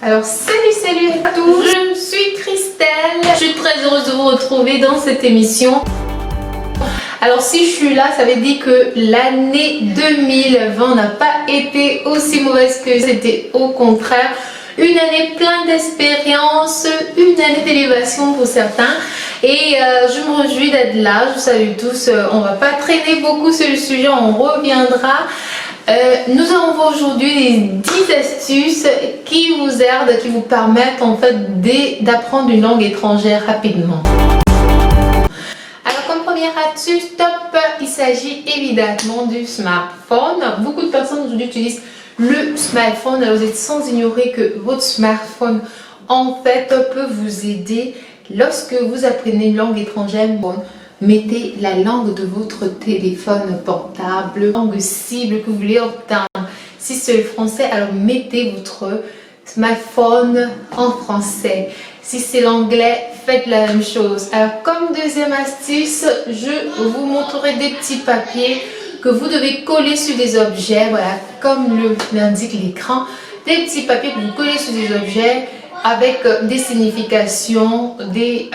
Alors salut à tous, je suis Christelle, je suis très heureuse de vous retrouver dans cette émission. Alors si je suis là, ça veut dire que l'année 2020 n'a pas été aussi mauvaise que c'était, au contraire. Une année pleine d'espérance, une année d'élévation pour certains. Et je me réjouis d'être là, je vous salue tous. On va pas traîner beaucoup sur le sujet, on reviendra. Nous allons voir aujourd'hui les 10 astuces qui vous aident, qui vous permettent en fait d'apprendre une langue étrangère rapidement. Alors comme première astuce, top, il s'agit évidemment du smartphone. Beaucoup de personnes aujourd'hui utilisent le smartphone. Alors vous êtes sans ignorer que votre smartphone en fait peut vous aider lorsque vous apprenez une langue étrangère. Mettez la langue de votre téléphone portable, langue cible que vous voulez obtenir. Si c'est le français, alors mettez votre smartphone en français. Si c'est l'anglais, faites la même chose. Alors comme deuxième astuce, je vous montrerai des petits papiers que vous devez coller sur des objets. Voilà, comme l'indique l'écran, des petits papiers que vous collez sur des objets avec des significations, des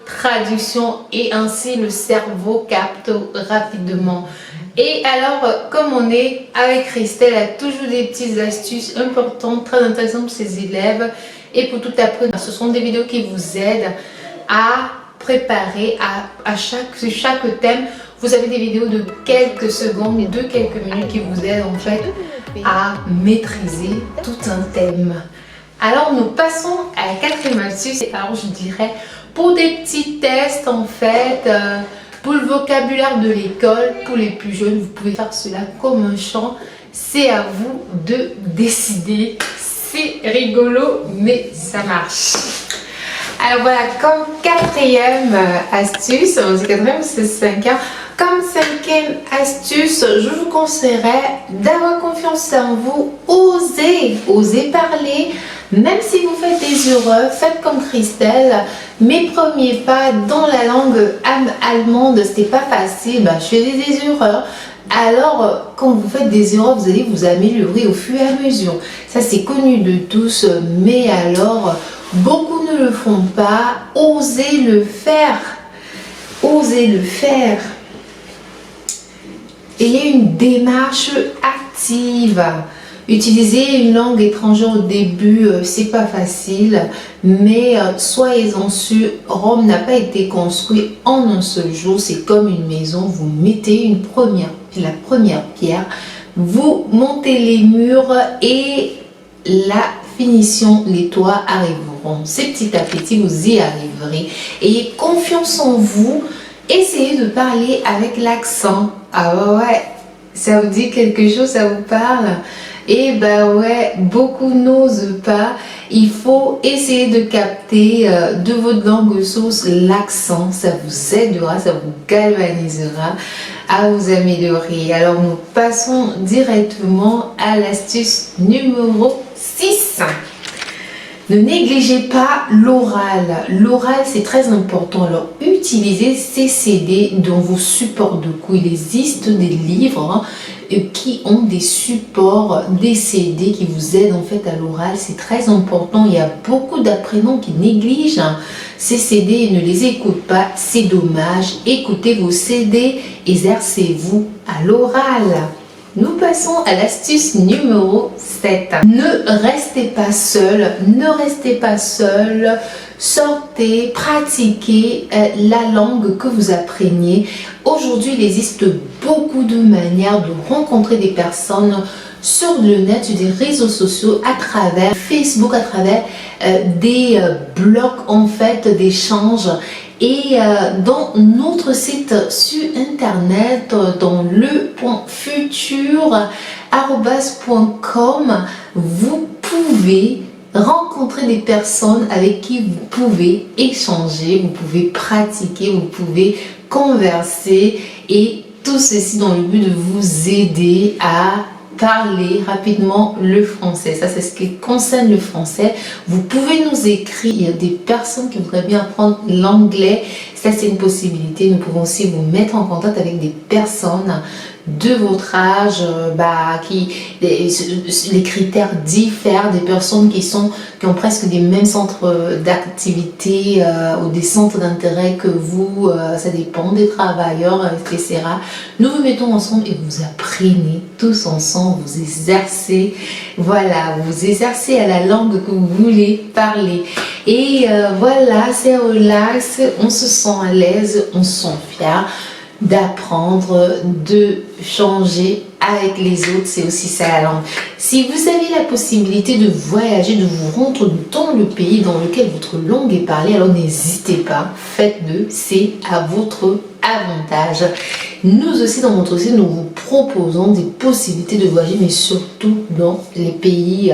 traduction, et ainsi le cerveau capte rapidement. Et alors, comme on est avec Christelle, elle a toujours des petites astuces importantes, très intéressantes pour ses élèves et pour tout apprendre. Ce sont des vidéos qui vous aident à préparer sur chaque thème. Vous avez des vidéos de quelques secondes et de quelques minutes qui vous aident en fait à maîtriser tout un thème. Alors nous passons à la quatrième astuce. Alors je dirais pour des petits tests en fait, pour le vocabulaire de l'école, pour les plus jeunes, vous pouvez faire cela comme un chant. C'est à vous de décider. C'est rigolo, mais ça marche. Alors voilà, comme quatrième astuce, c'est quatrième, c'est cinquième. Comme cinquième astuce, je vous conseillerais d'avoir confiance en vous, osez parler, même si vous faites des erreurs, faites comme Christelle. Mes premiers pas dans la langue allemande, c'était pas facile, je faisais des erreurs. Alors, quand vous faites des erreurs, vous allez vous améliorer au fur et à mesure. Ça, c'est connu de tous, mais alors, beaucoup ne le font pas. Osez le faire. Osez le faire. Ayez une démarche active. Utiliser une langue étrangère au début, c'est pas facile, mais soyez-en sûrs, Rome n'a pas été construit en un seul jour. C'est comme une maison, vous mettez la première pierre, vous montez les murs et la finition, les toits arriveront. C'est petit à petit, vous y arriverez. Ayez confiance en vous. Essayez de parler avec l'accent. Ah ouais, ça vous dit quelque chose, ça vous parle? Et ouais, beaucoup n'osent pas. Il faut essayer de capter de votre langue source l'accent. Ça vous aidera, ça vous galvanisera à vous améliorer. Alors nous passons directement à l'astuce numéro 6. Ne négligez pas l'oral. L'oral, c'est très important. Alors, utilisez ces CD dans vos supports de cours. Il existe des livres qui ont des supports, des CD qui vous aident en fait à l'oral. C'est très important. Il y a beaucoup d'apprenants qui négligent ces CD et ne les écoutent pas. C'est dommage. Écoutez vos CD, exercez-vous à l'oral. Nous passons à l'astuce numéro 7. Ne restez pas seul, sortez, pratiquez la langue que vous appreniez. Aujourd'hui, il existe beaucoup de manières de rencontrer des personnes sur le net, sur des réseaux sociaux, à travers Facebook, à travers des blogs en fait d'échanges. Et dans notre site sur internet, dans le.futur@.com, vous pouvez rencontrer des personnes avec qui vous pouvez échanger, vous pouvez pratiquer, vous pouvez converser, et tout ceci dans le but de vous aider à parler rapidement le français. Ça, c'est ce qui concerne le français. Vous pouvez nous écrire. Il y a des personnes qui voudraient bien apprendre l'anglais. Ça, c'est une possibilité. Nous pouvons aussi vous mettre en contact avec des personnes de votre âge, les critères diffèrent des personnes qui ont presque des mêmes centres d'activité ou des centres d'intérêt que vous, ça dépend des travailleurs, etc. Nous vous mettons ensemble et vous apprenez tous ensemble, vous exercez, voilà, vous exercez à la langue que vous voulez parler. Et voilà, c'est relax, on se sent à l'aise, on se sent fier d'apprendre, de changer avec les autres, c'est aussi ça la langue. Si vous avez la possibilité de voyager, de vous rendre dans le pays dans lequel votre langue est parlée, alors n'hésitez pas, faites-le, c'est à votre avantage. Nous aussi dans notre site, nous vous proposons des possibilités de voyager, mais surtout dans les pays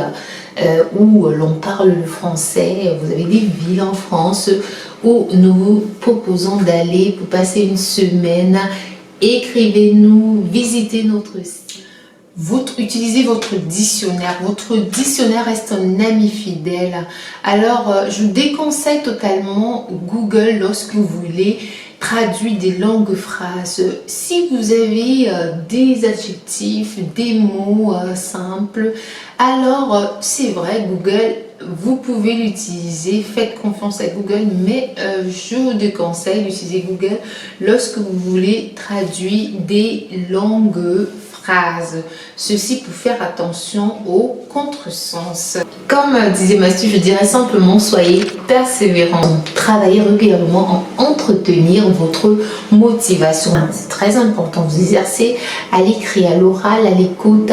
où l'on parle le français. Vous avez des villes en France où nous vous proposons d'aller pour passer une semaine. Écrivez-nous, visitez notre site. Utilisez votre dictionnaire. Votre dictionnaire reste un ami fidèle. Alors, je vous déconseille totalement Google lorsque vous voulez traduire des longues phrases. Si vous avez des adjectifs, des mots simples, alors c'est vrai, Google, vous pouvez l'utiliser, faites confiance à Google, mais je vous déconseille d'utiliser Google lorsque vous voulez traduire des longues phrases. Ceci pour faire attention au contresens. Comme disait Mastu, je dirais simplement soyez persévérants. Travaillez régulièrement à entretenir votre motivation. C'est très important. Vous exercez à l'écrit, à l'oral, à l'écoute.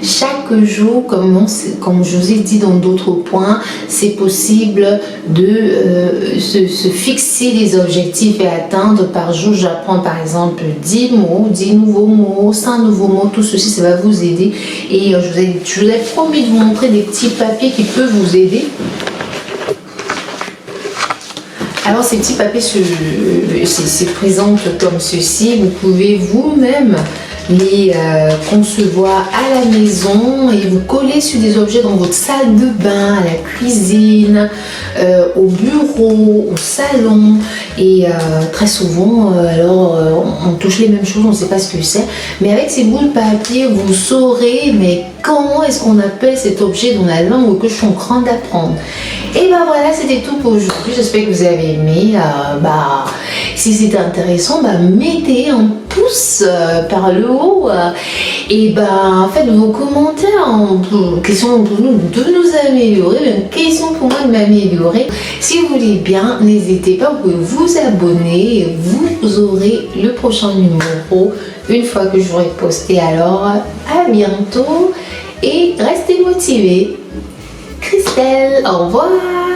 Chaque jour, comme je vous ai dit dans d'autres points, c'est possible de se fixer des objectifs et atteindre par jour. J'apprends par exemple 10 mots, 10 nouveaux mots, 5 nouveaux mots. Tout ceci, ça va vous aider. Et je vous ai promis de vous montrer des petits papiers qui peuvent vous aider. Alors ces petits papiers se présentent comme ceci. Vous pouvez vous-même les concevoir à la maison et vous coller sur des objets dans votre salle de bain, à la cuisine, au bureau, au salon. Et très souvent, on touche les mêmes choses, on ne sait pas ce que c'est. Mais avec ces bouts de papier, vous saurez mais comment est-ce qu'on appelle cet objet dans la langue que je suis en train d'apprendre. Et ben voilà, c'était tout pour aujourd'hui. J'espère que vous avez aimé. Si c'était intéressant, mettez un pouce par le haut et faites vos commentaires, question pour nous de nous améliorer, une question pour moi de m'améliorer. Si vous voulez bien, n'hésitez pas, vous pouvez vous abonner et vous aurez le prochain numéro une fois que j'aurai posté. Alors à bientôt et restez motivés. Christelle, au revoir.